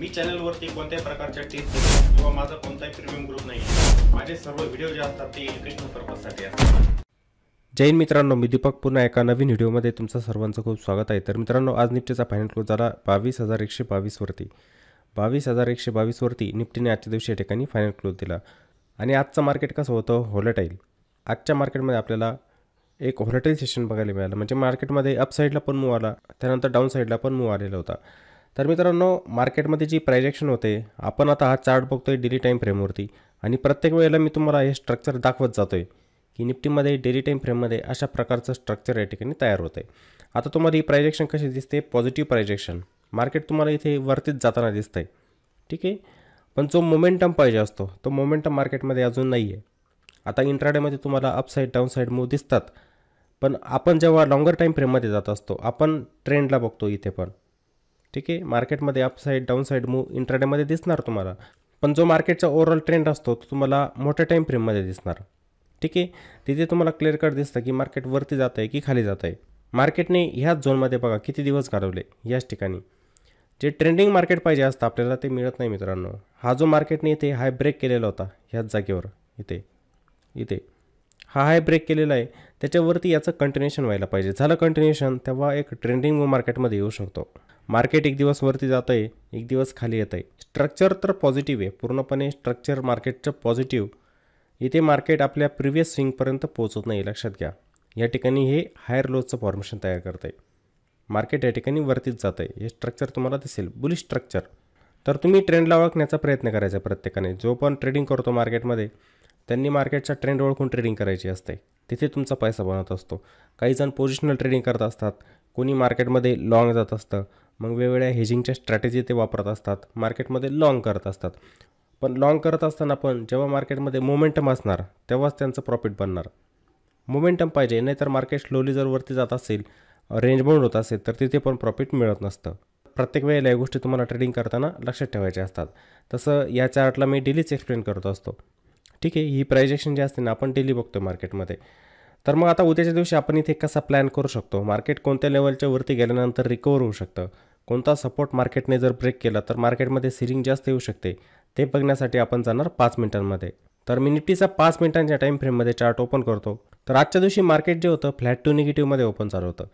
मी चॅनलवरती कोणत्याही प्रकारच्या टिप्स किंवा माझा कोणताही प्रीमियम ग्रुप नाही। माझे सर्व व्हिडिओ जे असतात ते एज्युकेशनल पर्पजसाठी असतात। जय हिंद मित्रांनो, मी दीपक पुन्हा एका नवीन व्हिडिओमध्ये तुमचं सर्वांचं खूप स्वागत आहे। तर मित्रांनो, आज निफ्टीचा फायनल क्लोज झाला 22,122 वरती। 22,122 वरती निफ्टीने आजच्या दिवशी या ठिकाणी फायनल क्लोज दिला। आणि आजचं मार्केट कसं होतं, व्होलेटाईल। आजच्या मार्केटमध्ये आपल्याला एक व्होलेटाईल सेशन बघायला मिळालं, म्हणजे मार्केटमध्ये अप साईडला पण मूव्ह आला, त्यानंतर डाऊन साईडला पण मूव्ह आलेला होता। तर मित्रांनो, मार्केटमध्ये जी प्राइस ॲक्शन होते, आपण आता हा चार्ट बघतोय डेली टाईम फ्रेमवरती, आणि प्रत्येक वेळेला मी तुम्हाला हे स्ट्रक्चर दाखवत जातोय की निफ्टीमध्ये डेली टाईम फ्रेममध्ये अशा प्रकारचं स्ट्रक्चर या ठिकाणी तयार होतं आहे। आता तुम्हाला ही प्राइस ॲक्शन कशी दिसते, पॉझिटिव्ह प्राइस ॲक्शन। मार्केट तुम्हाला इथे वरतीच जाताना दिसतं आहे, ठीक आहे। पण जो मोमेंटम पाहिजे असतो तो मोमेंटम मार्केटमध्ये अजून नाही आहे। आता इंट्राडेमध्ये तुम्हाला up side down side move दिसतात, पण आपण जेव्हा लॉंगर टाईम फ्रेममध्ये जात असतो आपण ट्रेंडला बघतो इथे पण, ठीक आहे। मार्केटमध्ये up side down side move इंट्राडेमध्ये दिसणार तुम्हाला, पण जो मार्केटचा ओव्हरऑल ट्रेंड असतो तो तुम्हाला मोठ्या टाईम फ्रेममध्ये दिसणार, ठीक आहे। तिथे तुम्हाला क्लिअर कट दिसतं की मार्केट वरती जात आहे की खाली जात आहे। मार्केटने ह्याच झोनमध्ये बघा किती दिवस घालवले याच ठिकाणी। जे ट्रेंडिंग मार्केट पाहिजे असतं आपल्याला ते मिळत नाही मित्रांनो। हा जो मार्केटने इथे हाय ब्रेक केलेला होता ह्याच जागेवर, इथे हा हाय ब्रेक केलेला आहे, त्याच्यावरती याचं कंटिन्युएशन व्हायला पाहिजे। झालं कंटिन्युएशन तेव्हा एक ट्रेंडिंग मूव्ह मार्केटमध्ये येऊ शकतो। मार्केट एक दिवस वरती जात आहे, एक दिवस खाली येत आहे। स्ट्रक्चर तर पॉझिटिव्ह आहे, पूर्णपणे स्ट्रक्चर मार्केटचं पॉझिटिव्ह। इथे मार्केट आपल्या प्रिव्हियस स्विंगपर्यंत पोहोचत नाही, लक्षात घ्या। या ठिकाणी हे हायर लोचं फॉर्मेशन तयार करत आहे। मार्केट या ठिकाणी वरतीच जात आहे, हे स्ट्रक्चर तुम्हाला दिसेल, बुलिश स्ट्रक्चर। तर तुम्ही ट्रेंडला ओळखण्याचा प्रयत्न करायचा प्रत्येकाने। जो पण ट्रेडिंग करतो मार्केटमध्ये त्यांनी मार्केटचा ट्रेंड ओळखून ट्रेडिंग करायची असते, तिथे तुमचा पैसा बनत असतो। काही जण पोझिशनल ट्रेडिंग करत असतात, कोणी मार्केटमध्ये लॉंग जात असतं, मग वेगवेगळ्या हेजिंगच्या स्ट्रॅटेजी ते वापरत असतात, मार्केटमध्ये लॉंग करत असतात। पण लॉंग करत असताना पण जेव्हा मार्केटमध्ये मोमेंटम असणार तेव्हाच त्यांचं प्रॉफिट बनणार। मोमेंटम पाहिजे, नाहीतर मार्केट स्लोली जर वरती जात असेल, रेंज बाउंड होत असेल, तर तिथे पण प्रॉफिट मिळत नसतं। प्रत्येक वेळेला या गोष्टी तुम्हाला ट्रेडिंग करताना लक्षात ठेवायच्या असतात। तसं या चार्टला मी डेलीच एक्सप्लेन करत असतो, ठीक आहे। ही प्राइस ॲक्शन जी असते ना आपण डेली बघतो मार्केटमध्ये। तर मग आता उद्याच्या दिवशी आपण इथे कसा प्लॅन करू शकतो, मार्केट कोणत्या लेवलच्या वरती गेल्यानंतर रिकवर होऊ शकतं, कोणता सपोर्ट मार्केटने जर ब्रेक केला तर मार्केटमध्ये सेलिंग जास्त येऊ शकते, ते बघण्यासाठी आपण जाणार 5 मिनिटांमध्ये। तर मी निफ्टीचा 5 मिनिटांच्या टाईम फ्रेममध्ये चार्ट ओपन करतो। तर आजच्या दिवशी मार्केट जे होतं फ्लॅट टू निगेटिव्हमध्ये ओपन चालू होतं,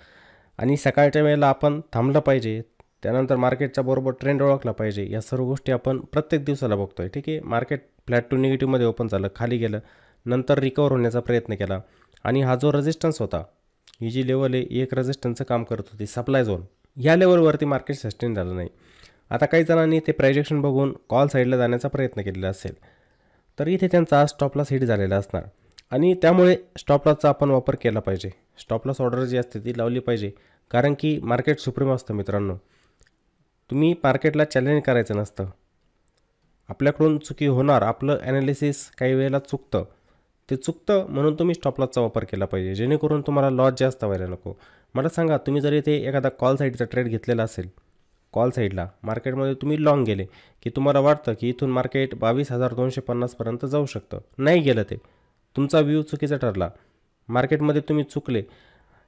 आणि सकाळच्या वेळेला आपण थांबलं पाहिजे, त्यानंतर मार्केटच्या बरोबर ट्रेंड ओळखला पाहिजे। या सर्व गोष्टी आपण प्रत्येक दिवसाला बघतोय, ठीक आहे। मार्केट फ्लॅट टू निगेटिव्हमध्ये ओपन झालं, खाली गेलं, नंतर रिकवर होण्याचा प्रयत्न केला, आणि हा जो रेजिस्टन्स होता, ही जी लेवल आहे एक रेजिस्टन्सचं काम करत होती, सप्लाय झोन, या लेवलवरती मार्केट सस्टेन झालं नाही। आता काही जणांनी ते प्राइस ॲक्शन बघून कॉल साईडला जाण्याचा प्रयत्न केलेला असेल, तर इथे त्यांचा स्टॉप लॉस हिट झालेला असणार, आणि त्यामुळे स्टॉप लॉसचा आपण वापर केला पाहिजे। स्टॉप लॉस ऑर्डर जी असते ती लावली पाहिजे, कारण की मार्केट सुप्रीम असतं मित्रांनो। तुम्ही मार्केटला चॅलेंज करायचं नसतं, आपल्याकडून चुकी होणार, आपलं ॲनालिसिस काही वेळेला चुकतं, ते चुकतं म्हणून तुम्ही स्टॉप लॉसचा वापर केला पाहिजे, जेणेकरून तुम्हाला लॉस जास्त व्हायला नको। मला सांगा, तुम्ही जर इथे एखादा कॉल साईडचा ट्रेड घेतलेला असेल, कॉल साईडला मार्केटमध्ये तुम्ही लॉंग गेले की तुम्हाला वाटतं की इथून मार्केट 22,250पर्यंत जाऊ शकतं, नाही गेलं, ते तुमचा व्ह्यू चुकीचा ठरला, मार्केटमध्ये तुम्ही चुकले।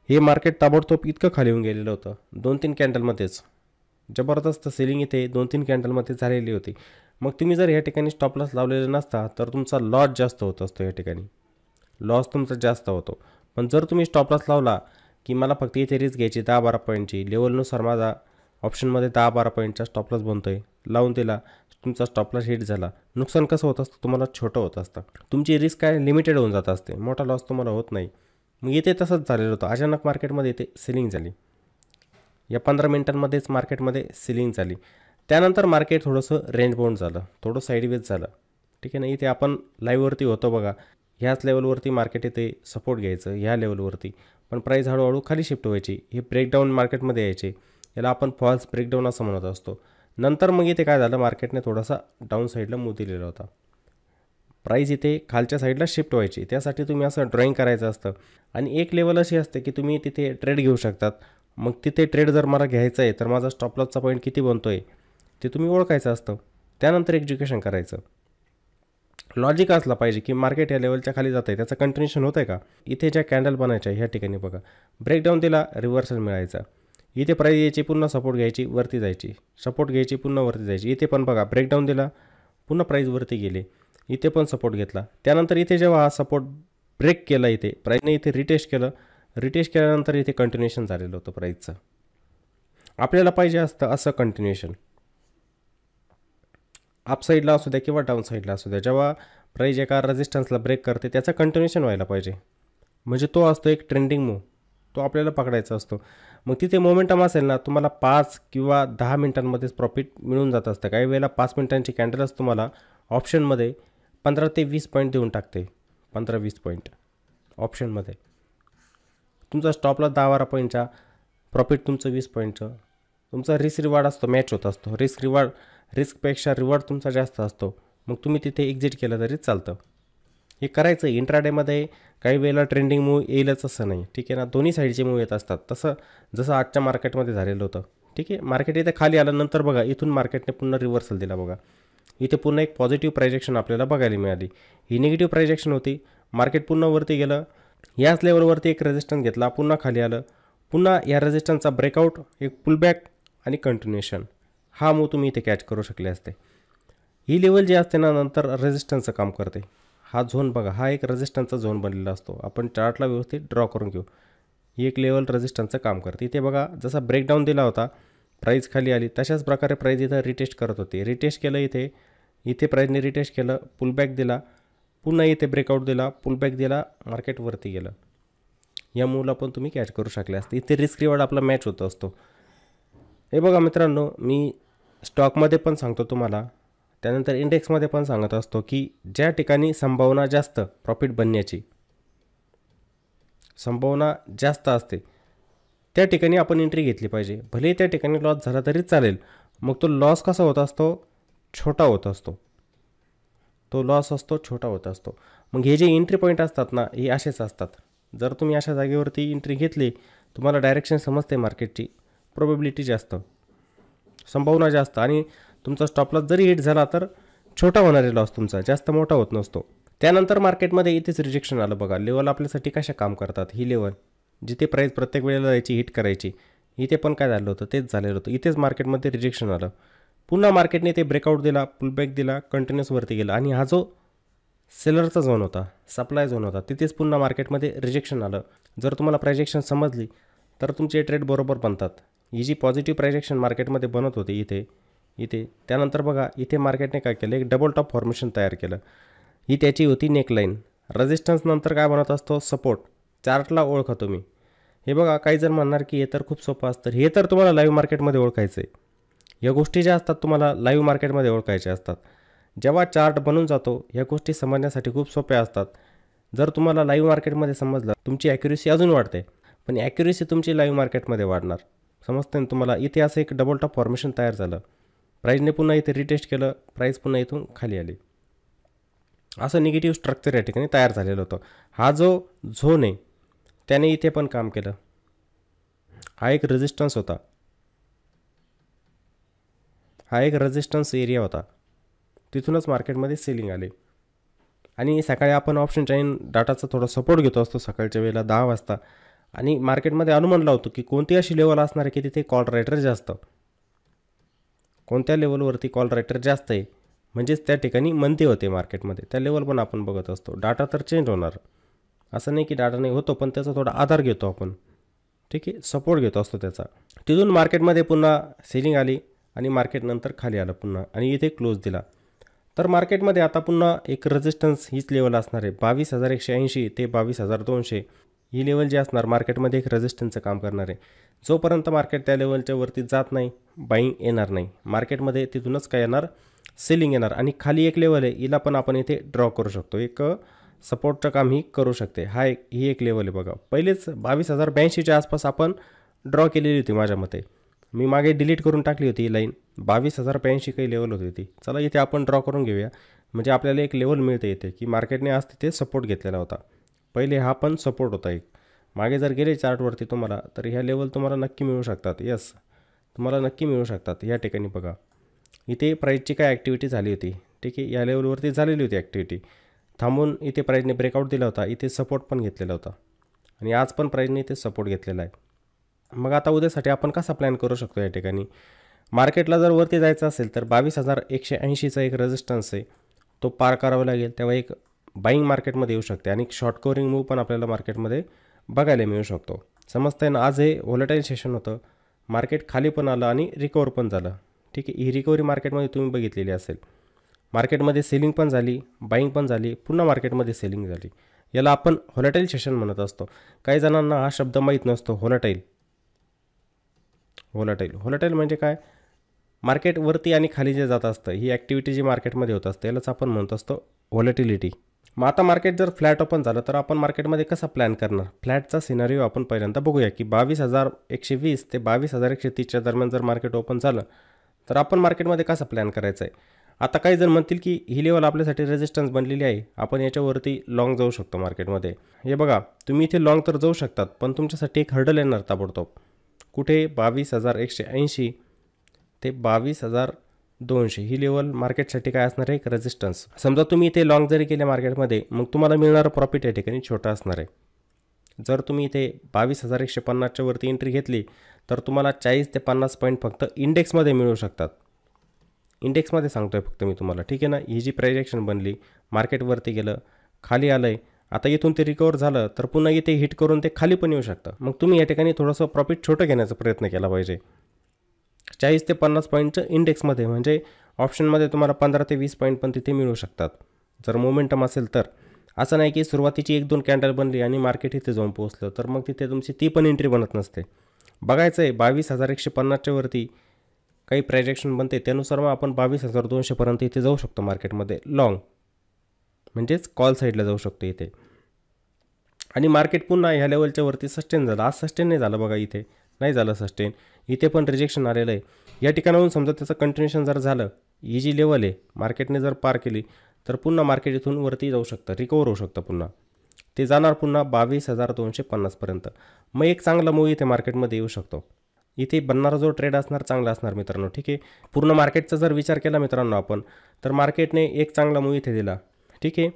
हे मार्केट ताबडतोब इतकं खाली येऊन गेलेलं होतं, 2-3 कॅन्डलमध्येच जबरदस्त सेलिंग इथे 2-3 कॅन्डलमध्ये झालेली होती। मग तुम्ही जर या ठिकाणी स्टॉप लॉस लावलेला नसता तर तुमचा लॉस जास्त होत असतो, या ठिकाणी लॉस तुमचा जास्त होतो। पण जर तुम्ही स्टॉप लॉस लावला की मला फक्त इथे रिस्क घ्यायची 10-12 पॉईंटची, लेवलनुसार माझा ऑप्शनमध्ये 10-12 पॉईंटचा स्टॉप लॉस बनतो आहे, लावून दिला, तुमचा स्टॉप लॉस हिट झाला, नुकसान कसं होत असतं तुम्हाला, छोटं होत असतं, तुमची रिस्क काय लिमिटेड होऊन जात असते, मोठा लॉस तुम्हाला होत नाही। मग इथे तसंच झालेलं होतं, अचानक मार्केटमध्ये इथे सेलिंग झाली, या 15 मिनिटांमध्येच मार्केटमध्ये सेलिंग झाली, त्यानंतर मार्केट थोडंसं रेंज बाउंड झालं, थोडं साईडवेज झालं, ठीक आहे ना। इथे आपण लाईव्हवरती होतो बघा, ह्याच लेवलवरती मार्केट इथे सपोर्ट घ्यायचं, ह्या लेवलवरती, पण प्राईस हळूहळू खाली शिफ्ट व्हायची, हे ब्रेकडाऊन मार्केटमध्ये यायचे, याला आपण फॉल्स ब्रेकडाऊन असं म्हणत असतो। नंतर मग इथे काय झालं, मार्केटने थोडासा डाऊन साईडला मूव्ह दिलेला होता, प्राईस इथे खालच्या साईडला शिफ्ट व्हायची, त्यासाठी तुम्ही असं ड्रॉईंग करायचं असतं। आणि एक लेवल अशी असते की तुम्ही तिथे ट्रेड घेऊ शकतात, मग तिथे ट्रेड जर मला घ्यायचं आहे तर माझा स्टॉप लॉसचा पॉईंट किती बनतो आहे ते तुम्ही ओळखायचं असतं, त्यानंतर एक्झिक्युशन करायचं। लॉजिक असला पाहिजे की मार्केट या लेवलच्या खाली जात आहे, त्याचं कंटिन्युएशन होतं आहे का। इथे ज्या कॅन्डल बनायच्या ह्या ठिकाणी बघा, ब्रेकडाऊन दिला, रिव्हर्सल मिळायचा, इथे प्राईस यायची, पुन्हा सपोर्ट घ्यायची, वरती जायची, सपोर्ट घ्यायची, पुन्हा वरती जायची. इथे पण बघा ब्रेकडाऊन दिला, पुन्हा प्राईस वरती गेले, इथे पण सपोर्ट घेतला. त्यानंतर इथे जेव्हा हा सपोर्ट ब्रेक केला, इथे प्राईसने इथे रिटेस्ट केलं. रिटेस्ट केल्यानंतर इथे कंटिन्युएशन झालेलं होतं प्राईसचं. आपल्याला पाहिजे असतं असं कंटिन्युएशन, अप साईडला असू द्या किंवा डाऊन साईडला असू द्या. जेव्हा प्राईस एका रेजिस्टन्सला ब्रेक करते त्याचं कंटिन्युएशन व्हायला पाहिजे. म्हणजे तो असतो एक ट्रेंडिंग मूव, तो आपल्याला पकडायचा असतो. मग तिथे मोमेंटम असेल ना, तुम्हाला 5 किंवा 10 मिनिटांमध्येच प्रॉफिट मिळून जात असतं. काही वेळेला 5 मिनिटांची कॅन्डलच तुम्हाला ऑप्शनमध्ये 15 ते 20 पॉईंट देऊन टाकते. 15-20 पॉईंट ऑप्शनमध्ये. तुमचा स्टॉपला 10-12 पॉईंटचा प्रॉफिट, तुमचं 20 पॉईंटचं. तुमचा रिस्क रिवॉर्ड असतो, मॅच होत असतो. रिस्कपेक्षा रिवॉर्ड तुमचा जास्त असतो. मग तुम्ही तिथे एक्झिट केलं तरी चालतं. हे करायचं इंट्राडेमध्ये. काही वेळेला ट्रेंडिंग मूव येईलच असं नाही, ठीक आहे ना. दोन्ही साईडचे मूव येत असतात. जसं आजच्या मार्केटमध्ये झालेलं होतं, ठीक आहे. मार्केट इथे खाली आलं, नंतर बघा इथून मार्केटने पुन्हा रिव्हर्सल दिला. बघा इथे पुन्हा एक पॉझिटिव्ह प्रायजेक्शन आपल्याला बघायला मिळाली. ही निगेटिव्ह प्रायजेक्शन होती. मार्केट पुन्हा वरती गेलं, याच लेवलवरती एक रेजिस्टन्स घेतला, पुन्हा खाली आलं, पुन्हा या रेजिस्टन्सचा ब्रेकआउट, एक पुलबॅक आणि कंटिन्युएशन. हा मूव तुम्ही इथे कॅच करू शकले असते. ही लेवल जी असते ना, नंतर रेजिस्टन्सचं काम करते. हा झोन बघा, हा एक रेजिस्टन्सचा झोन बनलेला असतो. आपण चार्टला व्यवस्थित ड्रॉ करून घेऊ. ही एक लेवल रेजिस्टन्सचं काम करते. इथे बघा जसा ब्रेकडाऊन दिला होता, प्राईस खाली आली, तशाच प्रकारे प्राईस इथं रिटेस्ट करत होती. रिटेस्ट केलं इथे प्राईसने रिटेस्ट केलं, पुलबॅक दिला, पुन्हा इथे ब्रेकआउट दिला, पुलबॅक दिला, मार्केट वरती गेलं. या मूवला पण तुम्ही कॅच करू शकले असते. इथे रिस्क रिवॉर्ड आपला मॅच होत असतो. हे बघा मित्रांनो, मी स्टॉकमध्ये पण सांगतो तुम्हाला, त्यानंतर इंडेक्समध्ये पण सांगत असतो की ज्या ठिकाणी संभावना जास्त प्रॉफिट बनण्याची संभावना जास्त असते त्या ठिकाणी आपण एंट्री घेतली पाहिजे. भले त्या ठिकाणी लॉस झाला तरी चालेल. मग तो लॉस कसा होत असतो, छोटा होत असतो. तो लॉस असतो छोटा होत असतो. मग हे जे एंट्री पॉईंट असतात ना, हे असेच असतात. जर तुम्ही अशा जागेवरती एंट्री घेतली, तुम्हाला डायरेक्शन समजते मार्केटची, प्रोबेबिलिटी जास्त, संभावना जास्त, आणि तुमचा स्टॉप लॉस जरी हिट झाला तर छोटा होणारे लॉस तुमचा, जास्त मोठा होत नसतो. त्यानंतर मार्केटमध्ये इथेच रिजेक्शन आलं. बघा लेवल आपल्यासाठी कशा काम करतात. ही लेवल जिथे प्राईस प्रत्येक वेळेला जायची, हिट करायची, इथे पण काय झालं होतं, तेच झालेलं होतं. इथेच मार्केटमध्ये रिजेक्शन आलं. पुन्हा मार्केटने ते ब्रेकआउट दिला, पुलबॅक दिला, कंटिन्युअस वरती गेला, आणि हा जो सेलरचा झोन होता, सप्लाय झोन होता, तिथेच पुन्हा मार्केटमध्ये रिजेक्शन आलं. जर तुम्हाला प्रायजेक्शन समजली तर तुमचे ट्रेड बरोबर बनतात. ही जी पॉझिटिव्ह प्रायजेक्शन मार्केटमध्ये बनत होती इथे त्यानंतर बघा इथे मार्केटने काय केलं, एक डबल टॉप फॉर्मेशन तयार केलं. ही त्याची होती नेकलाईन. रेजिस्टन्स नंतर काय बनत असतो, सपोर्ट. चार्टला ओळखा तुम्ही. हे बघा काही जण म्हणणार की हे तर खूप सोपं असतं. हे तर तुम्हाला लाईव्ह मार्केटमध्ये ओळखायचं आहे. या गोष्टी ज्या असतात तुम्हाला लाईव्ह मार्केटमध्ये ओळखायच्या असतात. जेव्हा चार्ट बनून जातो या गोष्टी समजण्यासाठी खूप सोप्या असतात. जर तुम्हाला लाईव्ह मार्केटमध्ये समजलं, तुमची ॲक्युरेसी अजून वाढते. पण ॲक्युरेसी तुमची लाईव्ह मार्केटमध्ये वाढणार, समजते ना तुम्हाला. इथे असं एक डबल टॉप फॉर्मेशन तयार झालं, प्राईजने पुन्हा इथे रिटेस्ट केलं, प्राईस पुन्हा इथून खाली आली. असं निगेटिव्ह स्ट्रक्चर या ठिकाणी तयार झालेलं होतं. हा जो झोन आहे त्याने इथे पण काम केलं. हा एक रेजिस्टन्स होता, हा एक रेजिस्टन्स एरिया होता. तिथूनच मार्केटमध्ये सेलिंग आले. आणि सकाळी आपण ऑप्शन चाईन डाटाचा थोडा सपोर्ट घेतो असतो सकाळच्या वेळेला 10 वाजता. आणि मार्केटमध्ये अनुमान लावतो की कोणती अशी लेवल असणार आहे की तिथे कॉल रायटर जास्त, कोणत्या लेवलवरती कॉल रायटर जास्त आहे, म्हणजेच त्या ठिकाणी मंदी होते मार्केटमध्ये. त्या लेवल पण आपण बघत असतो. डाटा तर चेंज होणार, असं नाही की डाटा नाही होतो, पण त्याचा थोडा आधार घेतो आपण, ठीक आहे, सपोर्ट घेतो असतो त्याचा. तिथून मार्केटमध्ये पुन्हा सेलिंग आली आणि मार्केट नंतर खाली आलं पुन्हा, आणि इथे क्लोज दिला. तर मार्केटमध्ये आता पुन्हा एक रेजिस्टन्स हीच लेवल असणार आहे. 22,180 ते 22,200 ही लेवल जी असणार मार्केटमध्ये एक रेजिस्टन्सचं काम करणार आहे. जोपर्यंत मार्केट त्या लेवलच्या वरती जात नाही, बाईंग येणार नाही मार्केटमध्ये. तिथूनच काय येणार, सेलिंग येणार. आणि खाली एक लेवल आहे, हिला पण आपण इथे ड्रॉ करू शकतो, एक सपोर्टचं काम ही करू शकते. ही एक लेवल आहे बघा. पहिलेच 22,082च्या आसपास आपण ड्रॉ केलेली होती माझ्या मते. मी मागे डिलीट करून टाकली होती ही लाईन. 22,082 काही लेवल होती ती. चला इथे आपण ड्रॉ करून घेऊया, म्हणजे आपल्याला एक लेवल मिळते इथे की मार्केटने आज तिथे सपोर्ट घेतलेला होता. पहिले हा पण सपोर्ट होता एक. मागे जर गेले चार्टवरती तुम्हाला, तर ह्या लेवल तुम्हाला नक्की मिळू शकतात. यस, तुम्हाला नक्की मिळू शकतात. या ठिकाणी बघा इथे प्राईजची काय ॲक्टिव्हिटी झाली होती, ठीक आहे, या लेवलवरती झालेली होती ॲक्टिव्हिटी. थांबून इथे प्राईजने ब्रेकआउट दिला होता, इथे सपोर्ट पण घेतलेला होता, आणि आज पण प्राईजने इथे सपोर्ट घेतलेला आहे. मग आता उद्यासाठी आपण कसा प्लॅन करू शकतो या ठिकाणी. मार्केटला जर वरती जायचं असेल तर 22,180चा एक रेजिस्टन्स आहे, तो पार करावा लागेल. तेव्हा एक बाईंग मार्केटमध्ये येऊ शकते आणि शॉर्ट कव्हरिंग मूव्ह पण आपल्याला मार्केटमध्ये बघायला मिळू शकतो. समजतंय ना. आज हे व्होलेटाईल सेशन होतं, मार्केट खाली पण आलं आणि रिकवर पण झालं. ठीक आहे, ही रिकव्हरी मार्केटमध्ये तुम्ही बघितलेली असेल. मार्केटमध्ये सेलिंग पण झाली, बाईंग पण झाली, पुन्हा मार्केटमध्ये सेलिंग झाली. याला आपण व्होलेटाईल सेशन म्हणत असतो. काही जणांना हा शब्द माहीत नसतो. व्होलेटाईल म्हणजे काय, मार्केट वरती आणि खाली जे जात असतं, ही ॲक्टिव्हिटी जी मार्केटमध्ये होत असते यालाच आपण म्हणत असतो व्होलेटिलिटी. मग आता मार्केट जर फ्लॅट ओपन झालं तर आपण मार्केटमध्ये कसा प्लॅन करणार. फ्लॅटचा सिनारिओ आपण पहिल्यांदा बघूया की 22,120 ते 22,130च्या दरम्यान जर मार्केट ओपन झालं तर आपण मार्केटमध्ये कसा प्लॅन करायचा आहे. आता काही जण म्हणतील की ही लेवल आपल्यासाठी रेजिस्टन्स बनलेली आहे, आपण याच्यावरती लॉंग जाऊ शकतो मार्केटमध्ये. हे बघा, तुम्ही इथे लॉंग तर जाऊ शकतात, पण तुमच्यासाठी एक हर्डल येणार ताबडतोब. कुठे 22,180 ते 22,200 ही लेवल मार्केटसाठी काय असणार आहे, एक रेजिस्टन्स. समजा तुम्ही इथे लॉंग जरी केले मार्केटमध्ये, मग तुम्हाला मिळणारं प्रॉफिट या ठिकाणी छोटं असणार आहे. जर तुम्ही इथे 22,150च्या वरती एंट्री घेतली तर तुम्हाला 40 ते 50 पॉईंट फक्त इंडेक्समध्ये मिळू शकतात. इंडेक्समध्ये सांगतो आहे फक्त मी तुम्हाला. ठीक आहे ना. ही जी प्रायजेक्शन बनली, मार्केटवरती गेलं, खाली आलं आहे, आता इथून ते रिकवर झालं तर पुन्हा इथे हिट करून ते खाली पण येऊ शकतं. मग तुम्ही या ठिकाणी थोडंसं प्रॉफिट छोटं घेण्याचा प्रयत्न केला पाहिजे. 40 ते 50 पॉईंटचं इंडेक्समध्ये, म्हणजे ऑप्शनमध्ये तुम्हाला 15 ते 20 पॉईंट पण तिथे मिळू शकतात जर मोमेंटम असेल तर. असं नाही की सुरुवातीची 1-2 कॅन्डल बनली आणि मार्केट इथे जाऊन पोहोचलं तर मग तिथे तुमची ती पण एंट्री बनत नसते. बघायचं आहे 22,150च्या वरती काही प्रायजेक्शन बनते, त्यानुसार मग आपण 22,200पर्यंत इथे जाऊ शकतो मार्केटमध्ये लॉंग, म्हणजेच कॉल साईडला जाऊ शकतो इथे. आणि मार्केट पुन्हा ह्या लेवलच्या वरती सस्टेन झालं. आज सस्टेन नाही झालं बघा, इथे नाही झालं सस्टेन, इथे पण रिजेक्शन आलेलं आहे. या ठिकाणाहून समजा त्याचं कंटिन्युएशन जर झालं, ही जी लेवल आहे मार्केटने जर पार केली तर पुन्हा मार्केट इथून वरती जाऊ शकतं, रिकवर होऊ शकतं. पुन्हा ते जाणार पुन्हा 22,250पर्यंत. मग एक चांगला मूव्ह इथे मार्केटमध्ये येऊ शकतो. इथे बनणारा जो ट्रेड असणार चांगला असणार मित्रांनो. ठीक आहे, पूर्ण मार्केटचा जर विचार केला मित्रांनो आपण, तर मार्केटने एक चांगला मूव्ह इथे दिला. ठीक आहे,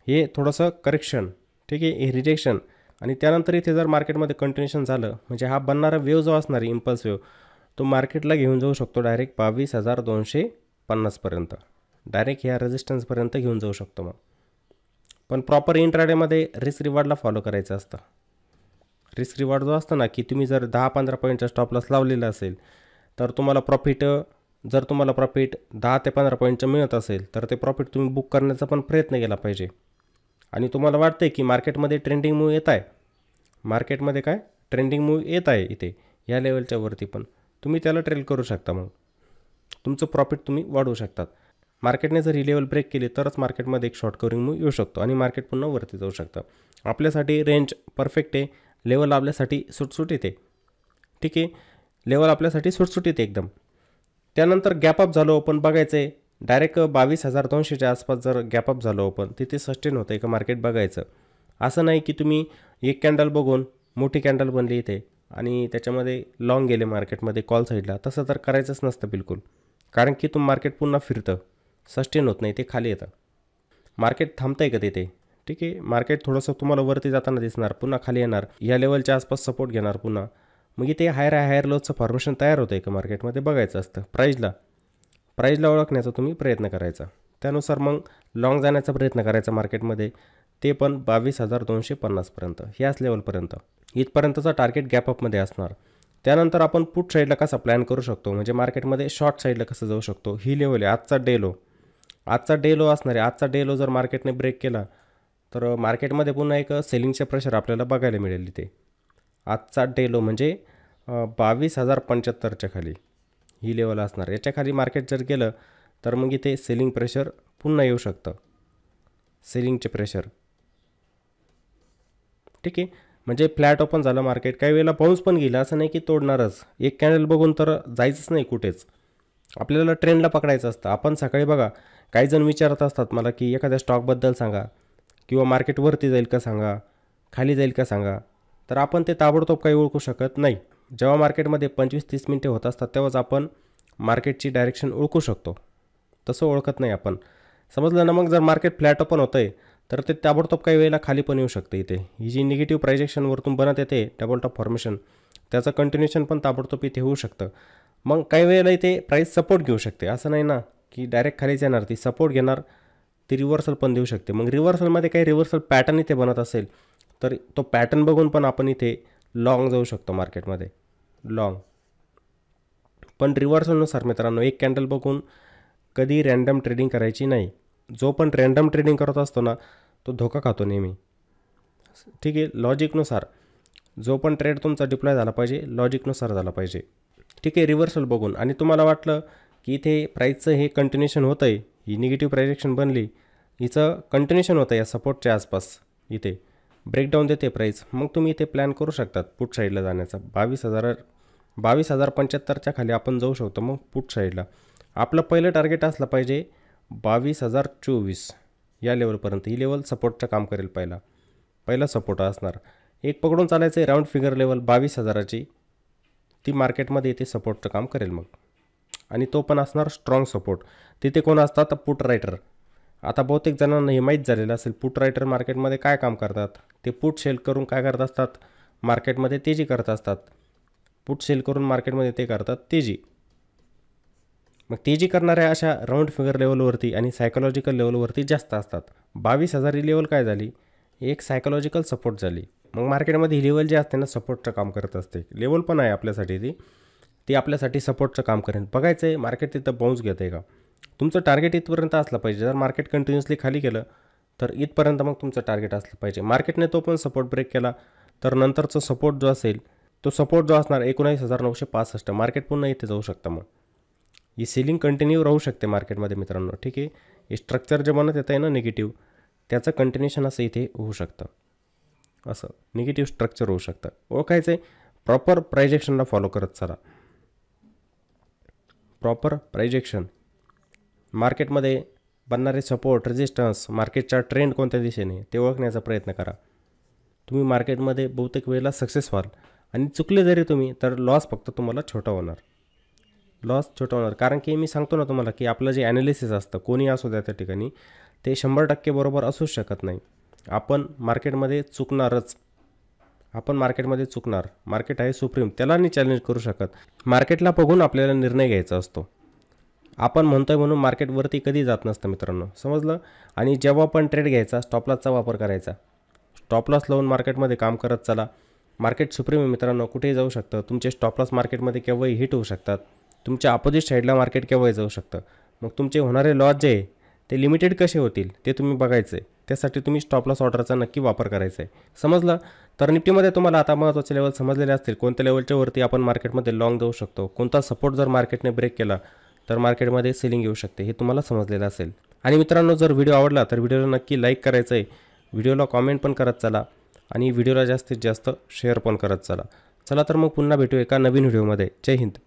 हे थोडंसं करेक्शन, ठीक आहे, हे रिजेक्शन, आणि त्यानंतर इथे जर मार्केटमध्ये कंटिन्युएशन झालं, म्हणजे हा बनणारा वेव जो असणार आहे इम्पल्स वेव, तो मार्केटला घेऊन जाऊ शकतो डायरेक्ट 22,250पर्यंत, डायरेक्ट ह्या रेजिस्टन्सपर्यंत घेऊन जाऊ शकतो. मग पण प्रॉपर इंट्राडेमध्ये रिस्क रिवॉर्डला फॉलो करायचं असतं. रिस्क रिवॉर्ड जो असतो ना, की तुम्ही जर 10-15 पॉईंटचा स्टॉप लॉस लावलेला असेल तर तुम्हाला प्रॉफिट, जर तुम्हाला प्रॉफिट 10 ते 15 पॉईंटचं मिळत असेल तर ते प्रॉफिट तुम्ही बुक करण्याचा पण प्रयत्न केला पाहिजे. आणि तुम्हाला वाटते की मार्केटमध्ये ट्रेंडिंग मूव्ह येत आहे, मार्केटमध्ये काय ट्रेंडिंग मूव्ह येत आहे इथे ह्या लेवलच्या वरती, पण तुम्ही त्याला ट्रेल करू शकता. मग तुमचं प्रॉफिट तुम्ही वाढवू शकतात. मार्केटने जर ही लेवल ब्रेक केली तरच मार्केटमध्ये एक शॉर्ट कव्हरिंग मूव्ह येऊ शकतो आणि मार्केट पुन्हा वरती जाऊ शकतं. आपल्यासाठी रेंज परफेक्ट आहे, लेवल आपल्यासाठी सुटसुटीत आहे. ठीक आहे, लेवल आपल्यासाठी सुटसुटीत आहे एकदम. त्यानंतर गॅपअप झालो ओपन, बघायचं आहे डायरेक्ट 22,200च्या आसपास जर गॅपअप झालं ओपन, तिथे सस्टेन होतं आहे का मार्केट बघायचं. असं नाही की तुम्ही एक कॅन्डल बघून मोठी कॅन्डल बनली इथे आणि त्याच्यामध्ये लॉंग गेले मार्केटमध्ये कॉल साईडला, तसं तर करायचंच नसतं बिलकुल. कारण की मार्केट पुन्हा फिरतं, सस्टेन होत नाही, ते खाली येतं. मार्केट थांबतं आहे का तिथे. ठीक आहे, मार्केट थोडंसं तुम्हाला वरती जाताना दिसणार, पुन्हा खाली येणार, या लेवलच्या आसपास सपोर्ट घेणार पुन्हा, मग इथे हायर लोचं फॉर्मेशन तयार होतं आहे का मार्केटमध्ये बघायचं असतं. प्राईजला ओळखण्याचा तुम्ही प्रयत्न करायचा, त्यानुसार मग लॉंग जाण्याचा प्रयत्न करायचा मार्केटमध्ये, ते पण 22,250पर्यंत, ह्याच लेवलपर्यंत. इथपर्यंतचा टार्गेट गॅपअपमध्ये असणार. त्यानंतर आपण पुट साईडला कसा प्लॅन करू शकतो, म्हणजे मार्केटमध्ये शॉर्ट साईडला कसं जाऊ शकतो. ही लेवल आहे आजचा डे लो असणार आहे. आजचा डे लो जर मार्केटने ब्रेक केला तर मार्केटमध्ये पुन्हा एक सेलिंगचे प्रेशर आपल्याला बघायला मिळेल इथे. आजचा डे लो म्हणजे 22,075च्या खाली ही लेवल असणार. याच्या खाली मार्केट जर गेलं तर मग इथे सेलिंग प्रेशर पुन्हा येऊ शकतं, सेलिंगचे प्रेशर. ठीक आहे, म्हणजे फ्लॅट ओपन झालं मार्केट, काही वेळेला बाउन्स पण गेलं, असं नाही की तोडणारच. एक कॅन्डल बघून तर जायचंच नाही कुठेच, आपल्याला ट्रेंडला पकडायचं असतं. आपण सकाळी बघा, काही जण विचारत असतात मला की एखाद्या स्टॉकबद्दल सांगा, किंवा मार्केट वरती जाईल का सांगा, खाली जाईल का सांगा. तर आपण ते ताबडतोब काही ओळखू शकत नाही. जेव्हा मार्केटमध्ये 25-30 मिनटे होत असतात तेव्हाच आपण मार्केटची डायरेक्शन ओळखू शकतो, तसं ओळखत नाही आपण. समजलं ना. मग जर मार्केट फ्लॅट ओपन होतं आहे तर ते ताबडतोब काही वेळेला खाली पण येऊ शकते. इथे ही जी निगेटिव्ह प्रायजेक्शन वरतून बनत येते डबल टॉप फॉर्मेशन, त्याचं कंटिन्युएशन पण ताबडतोब इथे होऊ शकतं. मग काही वेळेला इथे प्राईस सपोर्ट घेऊ शकते, असं नाही ना की डायरेक्ट खालीच येणार, ती सपोर्ट घेणार, ती रिव्हर्सल पण देऊ शकते. मग रिव्हर्सलमध्ये काही रिव्हर्सल पॅटर्न इथे बनत असेल तर तो पॅटर्न बघून पण आपण इथे लॉंग जाऊ शकतो मार्केटमध्ये, लॉंग. पण रिव्हर्सलनुसार मित्रांनो एक कॅन्डल बघून कधी रॅन्डम ट्रेडिंग करायची नाही. जो पण रॅन्डम ट्रेडिंग करत असतो ना तो धोका खातो नेहमी. ठीक आहे, लॉजिकनुसार जो पण ट्रेड तुमचा डिप्लॉय झाला पाहिजे लॉजिकनुसार झाला पाहिजे. ठीक आहे, रिव्हर्सल बघून. आणि तुम्हाला वाटलं की इथे प्राईसचं हे कंटिन्युएशन होतं आहे, ही निगेटिव्ह प्रायजेक्शन बनली, हिचं कंटिन्युएशन होतं या सपोर्टच्या आसपास, इथे ब्रेकडाऊन देते प्राईस, मग तुम्ही इथे प्लॅन करू शकतात पुट साईडला जाण्याचा. 22,075च्या खाली आपण जाऊ शकतो मग पुट साईडला. आपलं पहिलं टार्गेट असलं पाहिजे 22,024 या लेवलपर्यंत. ही लेवल सपोर्टचं काम करेल. पहिला सपोर्ट असणार. एक पकडून चालायचं आहे राऊंड फिगर लेवल 22,000ची, ती मार्केटमध्ये इथे सपोर्टचं काम करेल मग. आणि तो पण असणार स्ट्रॉंग सपोर्ट. तिथे कोण असतात? Put writer. आता बहुतेक जणांना हे माहीत झालेलं असेल पुट रायटर मार्केटमध्ये काय काम करतात. ते पुट सेल करून काय करत असतात, मार्केटमध्ये तेजी करत असतात. पुट सेल करून मार्केटमध्ये ते करतात तेजी. मग तेजी करणाऱ्या अशा राऊंड फिगर लेवलवरती आणि सायकोलॉजिकल लेवलवरती जास्त असतात. 22,000 ही लेवल काय झाली, एक सायकोलॉजिकल सपोर्ट झाली. मग मार्केटमध्ये ही लेवल जी असते ना सपोर्टचं काम करत असते. लेवल पण आहे आपल्यासाठी, ती आपल्यासाठी सपोर्टचं काम करेल. बघायचं आहे मार्केट तिथं बाउन्स घेत आहे का. तुमचं टार्गेट इथपर्यंत असलं पाहिजे. जर मार्केट कंटिन्युअसली खाली गेलं तर इथपर्यंत मग तुमचं टार्गेट असलं पाहिजे. मार्केटने तो पण सपोर्ट ब्रेक केला तर नंतरचा सपोर्ट जो असेल तो सपोर्ट जो असणार 19,965, मार्केट पुन्हा इथे जाऊ शकतं. मग ही सेलिंग कंटिन्यू राहू शकते मार्केटमध्ये मित्रांनो. ठीक आहे, हे स्ट्रक्चर जे बनत येतं आहे ना निगेटिव्ह, त्याचं कंटिन्युएशन असं इथे होऊ शकतं. असं निगेटिव्ह स्ट्रक्चर होऊ शकतं. ओळखायचं आहे, प्रॉपर प्रायजेक्शनला फॉलो करत चला. प्रॉपर प्रायजेक्शन, मार्केटमध्ये बनणारे सपोर्ट, रेजिस्टन्स, मार्केटचा ट्रेंड कोणत्या दिशेने ते ओळखण्याचा प्रयत्न करा. तुम्ही मार्केटमध्ये बहुतेक वेळेला सक्सेस व्हाल. आणि चुकले जरी तुम्ही तर लॉस फक्त तुम्हाला छोटा होणार. कारण की मी सांगतो ना तुम्हाला की आपलं जे ॲनालिसिस असतं कोणी असू द्या त्या ठिकाणी, ते 100% बरोबर असूच शकत नाही. आपण मार्केटमध्ये चुकणारच. मार्केट आहे सुप्रीम, त्याला नाही चॅलेंज करू शकत. मार्केटला बघून आपल्याला निर्णय घ्यायचा असतो. आपण म्हणतोय म्हणून मार्केटवरती कधी जात नसतं मित्रांनो, समजलं. आणि जेव्हा पण ट्रेड घ्यायचा स्टॉपलॉसचा वापर करायचा. स्टॉपलॉस लावून मार्केटमध्ये काम करत चला. मार्केट सुप्रीम आहे मित्रांनो, कुठेही जाऊ शकतं. तुमचे स्टॉपलॉस मार्केटमध्ये केव्हाही हिट होऊ शकतात. तुमच्या अपोजिट साईडला मार्केट केव्हाही जाऊ शकतं. मग तुमचे होणारे लॉस जे आहे ते लिमिटेड कसे होतील ते तुम्ही बघायचं आहे. त्यासाठी तुम्ही स्टॉपलॉस ऑर्डरचा नक्की वापर करायचा आहे. समजलं. तर निफ्टीमध्ये तुम्हाला आता महत्त्वाचे लेवल समजलेले असतील. कोणत्या लेवलच्या वरती आपण मार्केटमध्ये लॉंग जाऊ शकतो, कोणता सपोर्ट जर मार्केटने ब्रेक केला तर मार्केटमध्ये सेलिंग येऊ शकते, हे तुम्हाला समजलेलं असेल. आणि मित्रांनो जर व्हिडिओ आवडला तर व्हिडिओला नक्की लाईक करायचं आहे. व्हिडिओला कॉमेंट पण करत चला आणि व्हिडिओला जास्तीत जास्त शेअर पण करत चला. तर मग पुन्हा भेटू एका नवीन व्हिडिओमध्ये. जय हिंद.